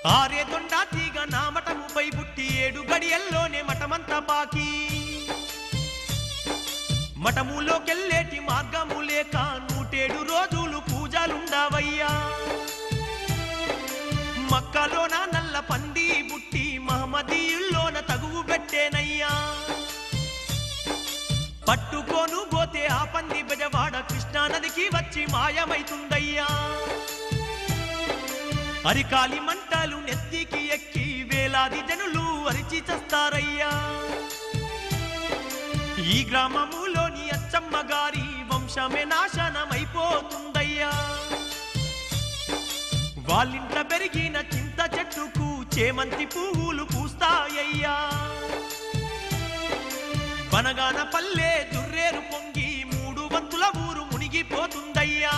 ఆరే దొండా తీగ నా మఠముపై పుట్టి 7 గడియల్లోనే మఠమంతా పాకి మఠములోకెళ్ళేటి మార్గము లేక 107 రోజులు పూజలుండావయ్యా మక్కలోన నల్ల పంది బుట్టి మహమ్మదీయుల్లోన తగువు పెట్టేనయ్యా పట్టుకోను పోతే ఆ పంది బెజవాడ కృష్ణానదికి వచ్చి మాయమైతుందయ్యా అరికాలి మంటలు నెత్తికి ఎక్కి వేలాది జనులు అరిచి చస్తారయ్యా ఈ గ్రామములోని అచ్చమ్మ గారి వంశమే నాశనమైపోతుందయ్యా వాళ్ళింట పెరిగిన చింత చెట్టుకు చేమంతి పువ్వులు పూస్తాయ్యా బనగాన పల్లె దుర్రేరు పొంగి 3 వంతుల ఊరు మునిగిపోతుందయ్యా